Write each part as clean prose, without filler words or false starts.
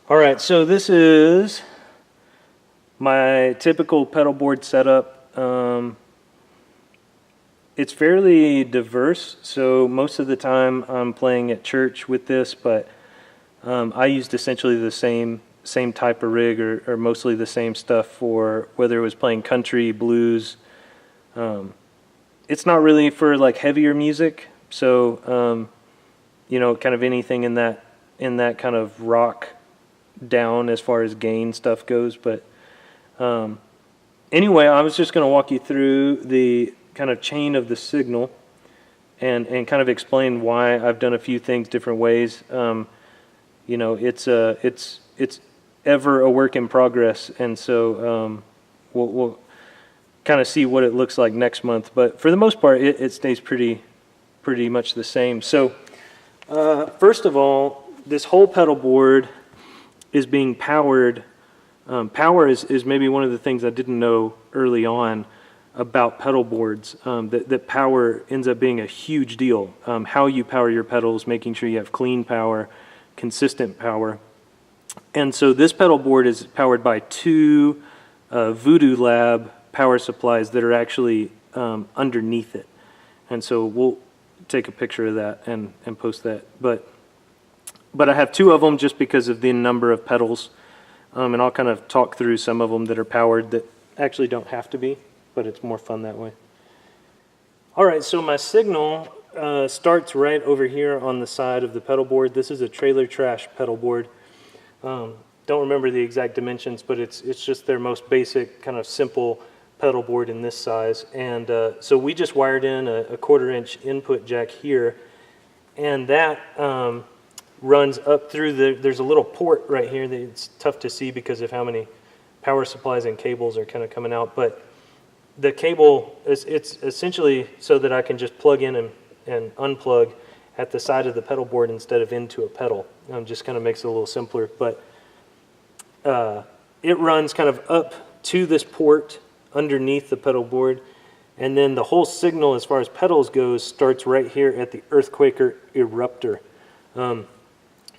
All right, so this is my typical pedal board setup. It's fairly diverse, so most of the time I'm playing at church with this, but I used essentially the same type of rig or mostly the same stuff for whether it was playing country, blues. It's not really for like heavier music, so kind of anything in that kind of rock down as far as gain stuff goes. But anyway, I was just going to walk you through the kind of chain of the signal and kind of explain why I've done a few things different ways. It's ever a work in progress, and so we'll kind of see what it looks like next month. But for the most part, it stays pretty much the same. So first of all, this whole pedal board is being powered. Power is maybe one of the things I didn't know early on about pedal boards, that power ends up being a huge deal. How you power your pedals, making sure you have clean power, consistent power. And so this pedal board is powered by two Voodoo Lab power supplies that are actually underneath it. And so we'll take a picture of that and post that. But I have two of them just because of the number of pedals. And I'll kind of talk through some of them that are powered that actually don't have to be, but it's more fun that way. All right, so my signal starts right over here on the side of the pedal board. This is a trailer trash pedal board. Don't remember the exact dimensions, but it's just their most basic kind of simple pedal board in this size. And so we just wired in a 1/4 inch input jack here, and that runs up through there's a little port right here that it's tough to see because of how many power supplies and cables are kind of coming out. But the cable it's essentially so that I can just plug in and unplug at the side of the pedal board instead of into a pedal. Just kind of makes it a little simpler. But it runs kind of up to this port underneath the pedal board, and then the whole signal as far as pedals goes starts right here at the Earthquaker Eruptor.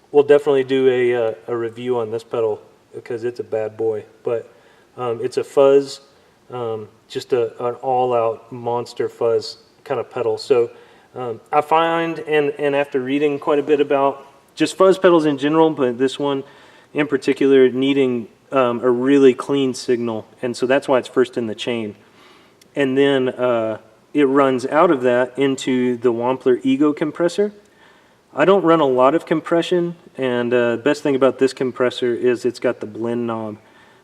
We'll definitely do a review on this pedal because it's a bad boy, but it's a fuzz, just an all-out monster fuzz kind of pedal. So I find, and after reading quite a bit about just fuzz pedals in general, but this one in particular needing a really clean signal, and so that's why it's first in the chain. And then it runs out of that into the Wampler Ego compressor. I don't run a lot of compression, and the best thing about this compressor is it's got the blend knob,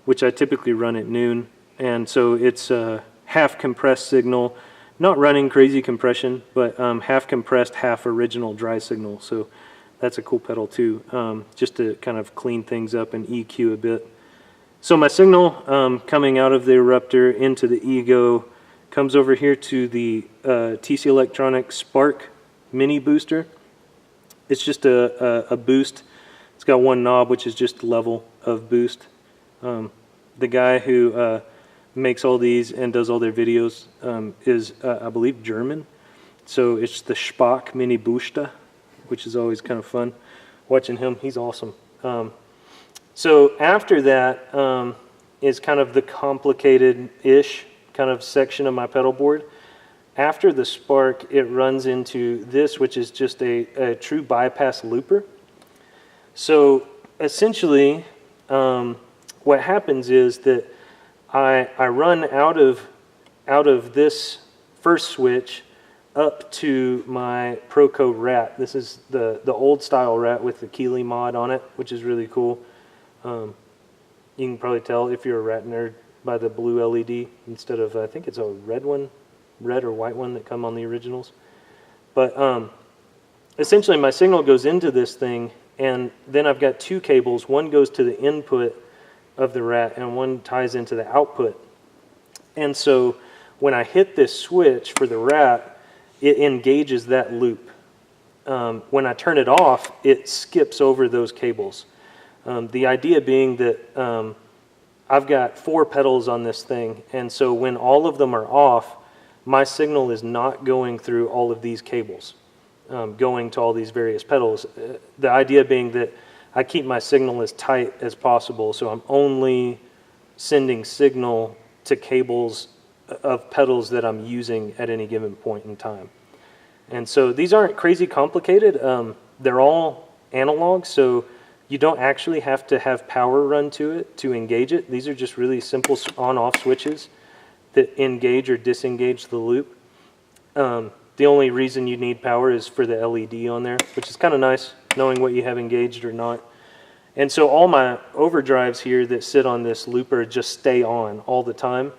which I typically run at noon, and so it's a half compressed signal, not running crazy compression, but half compressed, half original dry signal. So that's a cool pedal too, just to kind of clean things up and EQ a bit. So my signal coming out of the Eruptor into the Ego comes over here to the TC Electronics Spark Mini Booster. It's just a boost. It's got one knob, which is just level of boost. The guy who makes all these and does all their videos is, I believe, German. So it's the Spark Mini Booster, which is always kind of fun. Watching him, he's awesome. So after that is kind of the complicated-ish kind of section of my pedal board. After the Spark, it runs into this, which is just a true bypass looper. So essentially, what happens is that I run out of this first switch up to my Proco Rat. This is the old style Rat with the Keeley mod on it, which is really cool. You can probably tell if you're a Rat nerd by the blue LED instead of, I think it's a red one. Red or white one that come on the originals. But essentially my signal goes into this thing, and then I've got two cables. One goes to the input of the Rat and one ties into the output. And so when I hit this switch for the Rat, it engages that loop. When I turn it off, it skips over those cables. The idea being that I've got 4 pedals on this thing, and so when all of them are off, my signal is not going through all of these cables, going to all these various pedals. The idea being that I keep my signal as tight as possible, so I'm only sending signal to cables of pedals that I'm using at any given point in time. And so these aren't crazy complicated. They're all analog, so you don't actually have to have power run to it to engage it. These are just really simple on-off switches that engage or disengage the loop. The only reason you need power is for the LED on there, which is kind of nice, knowing what you have engaged or not. And so all my overdrives here that sit on this looper just stay on all the time,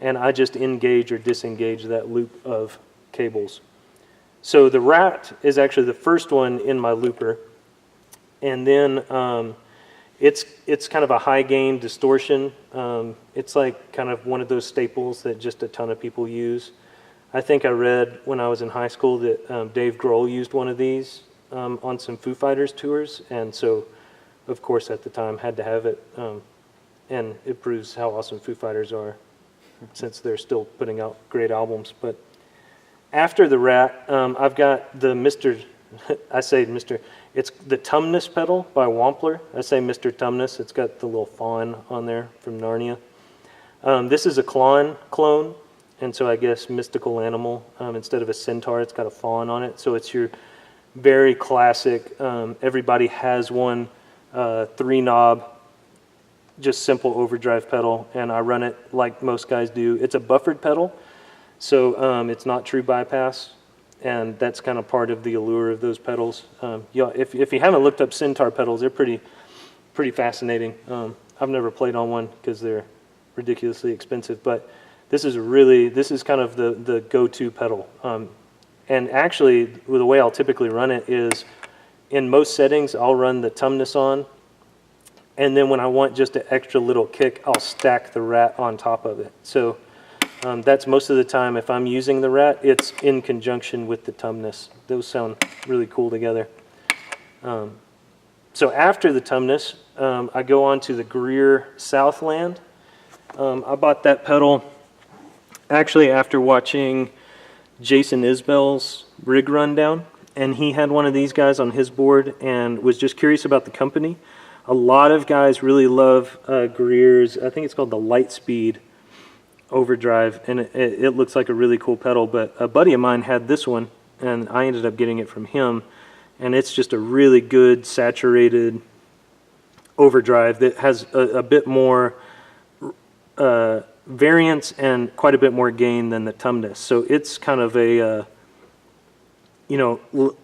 and I just engage or disengage that loop of cables. So the rat is actually the first one in my looper, and then it's kind of a high gain distortion. It's like kind of one of those staples that just a ton of people use. I think I read when I was in high school that Dave Grohl used one of these on some Foo Fighters tours, and so of course at the time had to have it, and it proves how awesome Foo Fighters are since they're still putting out great albums. But after the rat, I've got the I say Mr. It's the Tumnus pedal by Wampler. I say Mr. Tumnus. It's got the little fawn on there from Narnia. This is a clone, and so I guess mystical animal. Instead of a centaur, it's got a fawn on it. So it's your very classic, everybody has one, 3-knob, just simple overdrive pedal, and I run it like most guys do. It's a buffered pedal, so it's not true bypass, and that's kind of part of the allure of those pedals. If you haven't looked up centaur pedals, they're pretty fascinating. I've never played on one because they're ridiculously expensive, but this is kind of the go-to pedal. And actually, the way I'll typically run it is, in most settings, I'll run the Tumnus on, and then when I want just an extra little kick, I'll stack the rat on top of it. So that's most of the time. If I'm using the rat, it's in conjunction with the Tumnus. Those sound really cool together. So after the Tumnus, I go on to the Greer Southland. I bought that pedal actually after watching Jason Isbell's rig rundown, and he had one of these guys on his board and was just curious about the company. A lot of guys really love Greer's, I think it's called the Lightspeed overdrive, and it looks like a really cool pedal, but a buddy of mine had this one, and I ended up getting it from him, and it's just a really good saturated overdrive that has a bit more variance and quite a bit more gain than the Tumnus. So it's kind of a,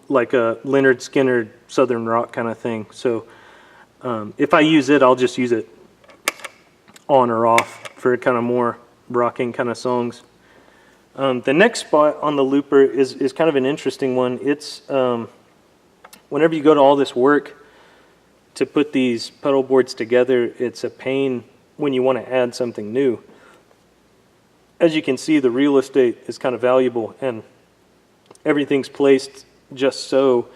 like a Leonard Skinner Southern rock kind of thing. So if I use it, I'll just use it on or off for kind of more rocking kind of songs. The next spot on the looper is kind of an interesting one. It's whenever you go to all this work to put these pedal boards together, it's a pain when you want to add something new. As you can see, the real estate is kind of valuable, and everything's placed just so.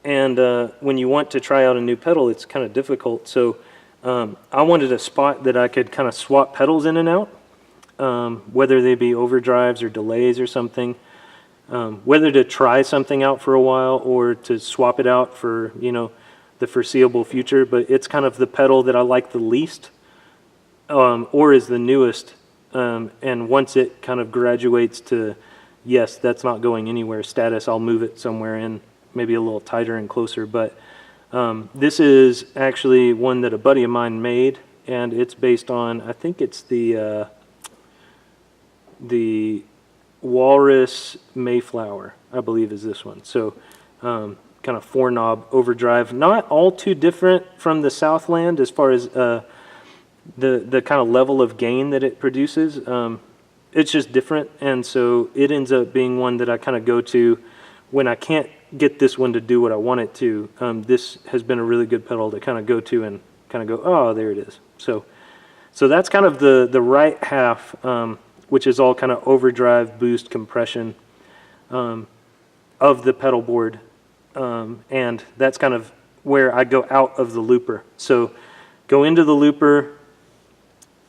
And when you want to try out a new pedal, it's kind of difficult. So I wanted a spot that I could kind of swap pedals in and out, whether they be overdrives or delays or something, whether to try something out for a while or to swap it out for, the foreseeable future. But it's kind of the pedal that I like the least, or is the newest. And once it kind of graduates to, yes, that's not going anywhere status, I'll move it somewhere in, maybe a little tighter and closer. But this is actually one that a buddy of mine made, and it's based on, I think it's the Walrus Mayflower, I believe is this one. So kind of 4-knob overdrive, not all too different from the Southland as far as the kind of level of gain that it produces. It's just different, and so it ends up being one that I kind of go to when I can't get this one to do what I want it to. This has been a really good pedal to kind of go to and kind of go, oh, there it is. So that's kind of the right half, which is all kind of overdrive, boost, compression of the pedal board, and that's kind of where I go out of the looper. So go into the looper,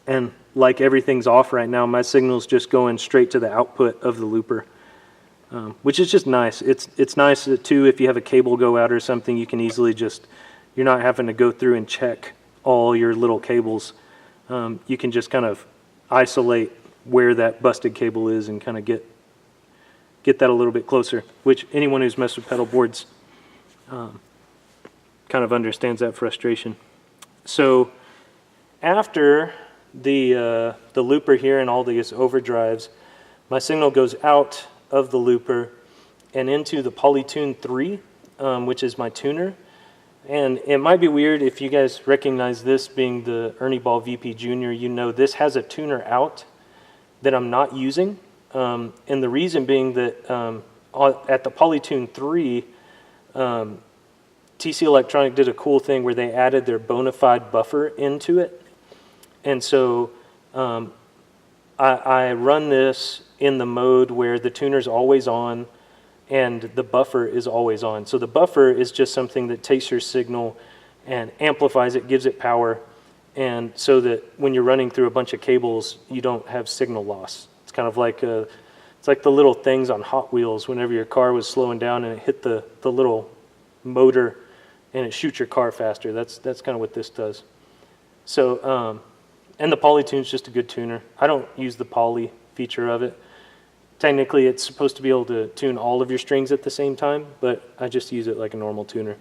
and like everything's off right now, my signal's just going straight to the output of the looper, which is just nice. It's nice too if you have a cable go out or something, you can easily just you're not having to go through and check all your little cables. You can just kind of isolate where that busted cable is and kind of get that a little bit closer, which anyone who's messed with pedal boards kind of understands that frustration. So after the looper here and all these overdrives, my signal goes out of the looper and into the Polytune 3, which is my tuner. And it might be weird if you guys recognize this being the Ernie Ball VP Junior. You know this has a tuner out that I'm not using. And the reason being that at the Polytune 3, TC Electronic did a cool thing where they added their bona fide buffer into it. And so I run this in the mode where the tuner's always on and the buffer is always on. So the buffer is just something that takes your signal and amplifies it, gives it power, and so that when you're running through a bunch of cables, you don't have signal loss. It's kind of like it's like the little things on Hot Wheels whenever your car was slowing down and it hit the little motor and it shoots your car faster. That's kind of what this does. So, and the Polytune's just a good tuner. I don't use the poly feature of it. Technically, it's supposed to be able to tune all of your strings at the same time, but I just use it like a normal tuner.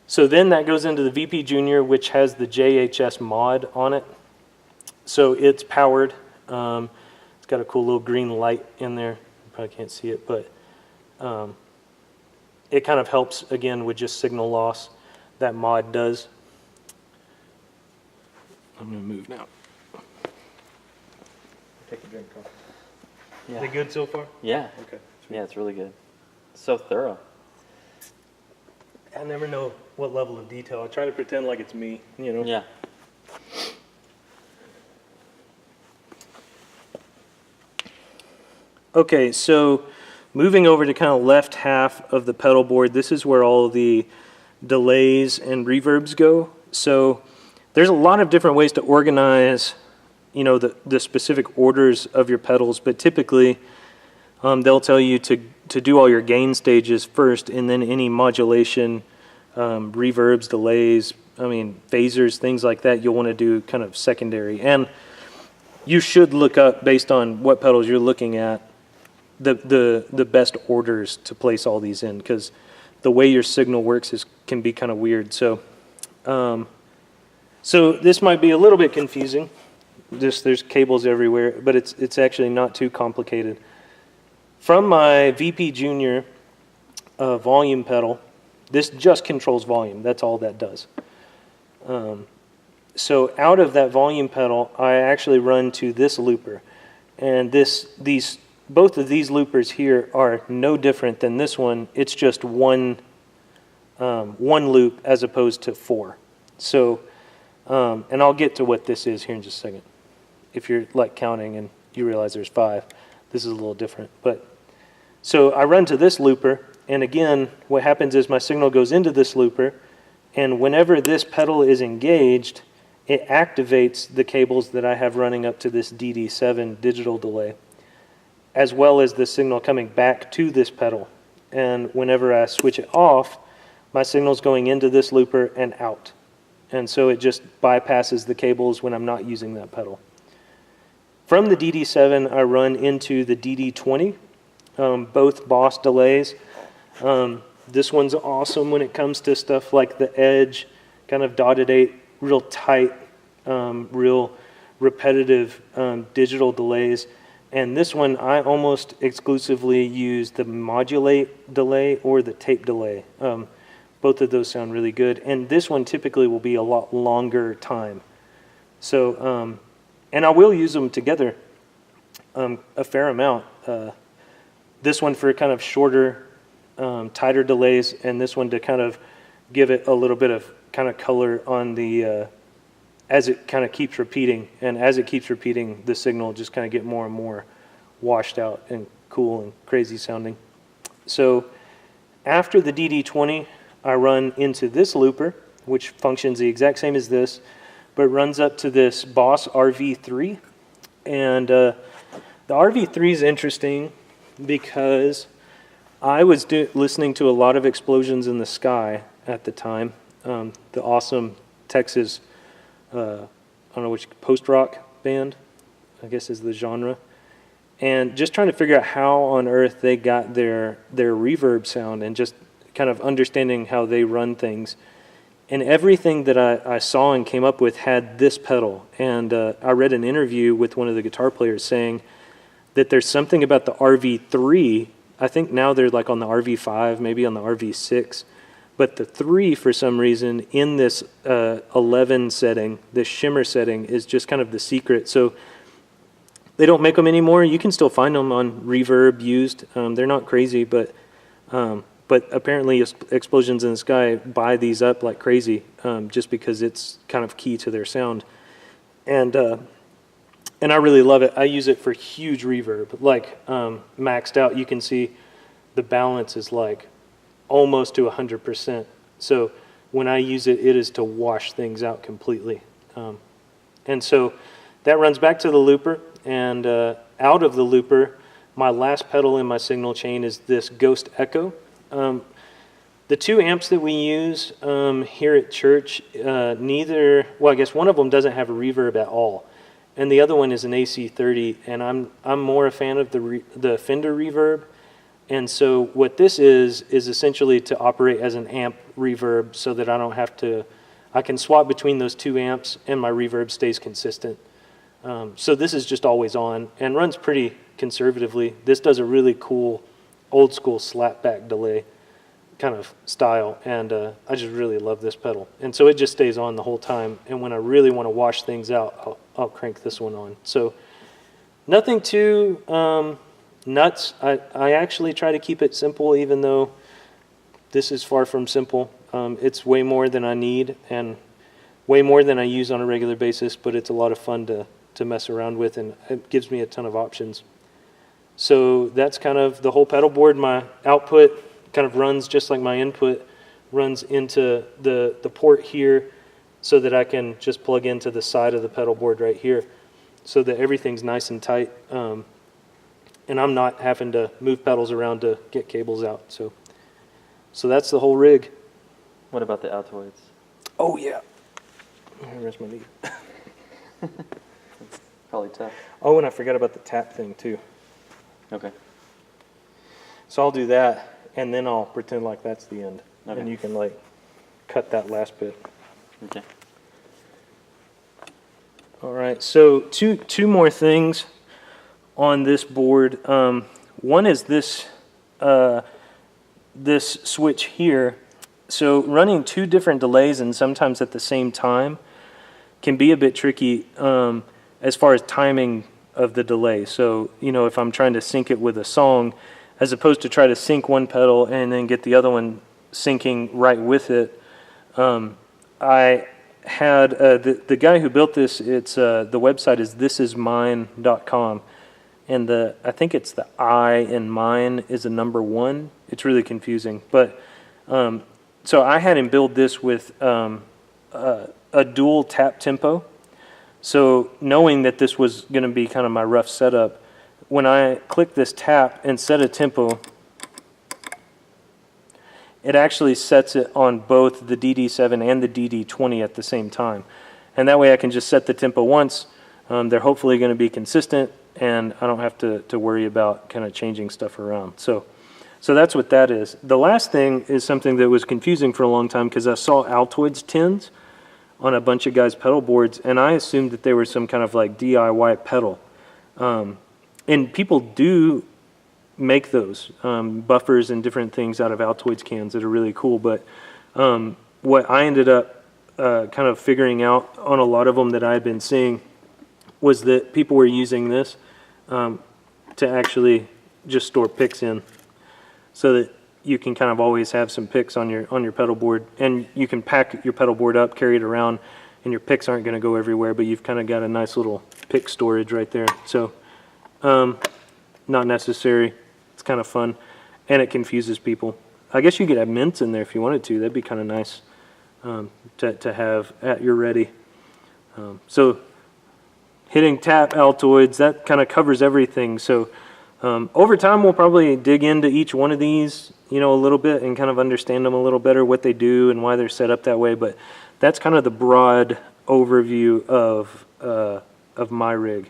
So then that goes into the VP Junior, which has the JHS mod on it. So it's powered. It's got a cool little green light in there. You probably can't see it, but it kind of helps, again, with just signal loss. That mod does. I'm going to move now. Take a drink, Carl. Yeah. Is it good so far? Yeah. Okay. Yeah, it's really good. So thorough. I never know what level of detail. I try to pretend like it's me, you know? Yeah. Okay, so moving over to kind of left half of the pedal board, this is where all the delays and reverbs go. So there's a lot of different ways to organize, you know, the specific orders of your pedals, but typically they'll tell you to do all your gain stages first, and then any modulation, reverbs, delays, phasers, things like that, you'll want to do kind of secondary. And you should look up, based on what pedals you're looking at, the best orders to place all these in, because the way your signal works can be kind of weird. So so this might be a little bit confusing. There's cables everywhere, but it's actually not too complicated. From my VP Junior volume pedal, this just controls volume. That's all that does. So out of that volume pedal, I actually run to this looper, and both of these loopers here are no different than this one. It's just one loop as opposed to four. So, and I'll get to what this is here in just a second. If you're like counting and you realize there's 5, this is a little different. But so I run to this looper, and again, what happens is my signal goes into this looper, and whenever this pedal is engaged, it activates the cables that I have running up to this DD7 digital delay, as well as the signal coming back to this pedal. And whenever I switch it off, my signal's going into this looper and out. And so it just bypasses the cables when I'm not using that pedal. From the DD7, I run into the DD20, both Boss delays. This one's awesome when it comes to stuff like the edge, kind of dotted 8, real tight, real repetitive digital delays. And this one, I almost exclusively use the modulate delay or the tape delay. Both of those sound really good. And this one typically will be a lot longer time. So, and I will use them together a fair amount. This one for kind of shorter, tighter delays, and this one to kind of give it a little bit of kind of color on the, as it kind of keeps repeating. And as it keeps repeating, the signal will just kind of get more and more washed out and cool and crazy sounding. So after the DD20, I run into this looper, which functions the exact same as this, but runs up to this Boss RV3. And the RV3 is interesting because I was listening to a lot of Explosions in the Sky at the time, the awesome Texas, I don't know which, post-rock band, I guess is the genre. And just trying to figure out how on earth they got their reverb sound and just kind of understanding how they run things. And everything that I saw and came up with had this pedal. And I read an interview with one of the guitar players saying that there's something about the RV3. I think now they're like on the RV5, maybe on the RV6. But the 3, for some reason, in this 11 setting, this shimmer setting, is just kind of the secret. So they don't make them anymore. You can still find them on Reverb used. They're not crazy, but apparently Explosions in the Sky buy these up like crazy, just because it's kind of key to their sound. And I really love it. I use it for huge reverb, like maxed out. You can see the balance is like almost to 100%. So when I use it, it is to wash things out completely. And so that runs back to the looper, and out of the looper, my last pedal in my signal chain is this Ghost Echo. The 2 amps that we use here at church, well, I guess one of them doesn't have a reverb at all, and the other one is an AC30, and I'm more a fan of the Fender reverb. And so what this is essentially to operate as an amp reverb, so that I can swap between those 2 amps and my reverb stays consistent. So this is just always on and runs pretty conservatively. This does a really cool old school slapback delay kind of style, and I just really love this pedal. And so it just stays on the whole time, and when I really want to wash things out, I'll crank this one on. So nothing too nuts. I actually try to keep it simple, even though this is far from simple. It's way more than I need and way more than I use on a regular basis, but it's a lot of fun to mess around with, and it gives me a ton of options. So that's kind of the whole pedal board. My output kind of runs just like my input runs into the port here, so that I can just plug into the side of the pedal board right here, so that everything's nice and tight. And I'm not having to move pedals around to get cables out. So that's the whole rig. What about the Altoids? Oh yeah. Where's my lead? Probably tough. Oh, and I forgot about the tap thing too. Okay. So I'll do that, and then I'll pretend like that's the end. Okay. And you can like cut that last bit. Okay. All right, so two more things on this board. One is this this switch here. So running 2 different delays and sometimes at the same time can be a bit tricky as far as timing of the delay. So, if I'm trying to sync it with a song, as opposed to try to sync one pedal and then get the other one syncing right with it, I had the guy who built this. It's the website is thisismine.com, and I think it's the I in mine is a number 1. It's really confusing, but so I had him build this with a dual tap tempo. So knowing that this was going to be kind of my rough setup, when I click this tap and set a tempo, it actually sets it on both the DD7 and the DD20 at the same time. And that way I can just set the tempo once. They're hopefully going to be consistent, and I don't have to worry about kind of changing stuff around. So that's what that is. The last thing is something that was confusing for a long time, because I saw Altoids tins on a bunch of guys' pedal boards, and I assumed that they were some kind of like DIY pedal. And people do make those buffers and different things out of Altoids cans that are really cool. But what I ended up kind of figuring out on a lot of them that I had been seeing was that people were using this to actually just store picks in, so that you can kind of always have some picks on your pedal board, and you can pack your pedal board up, carry it around, and your picks aren't going to go everywhere, but you've kind of got a nice little pick storage right there. So not necessary. It's kind of fun, and it confuses people. I guess you could have mints in there if you wanted to. That'd be kind of nice to have at your ready. So hitting tap Altoids, that kind of covers everything. So over time, we'll probably dig into each one of these you know, a little bit and kind of understand them a little better, what they do and why they're set up that way. But that's kind of the broad overview of my rig.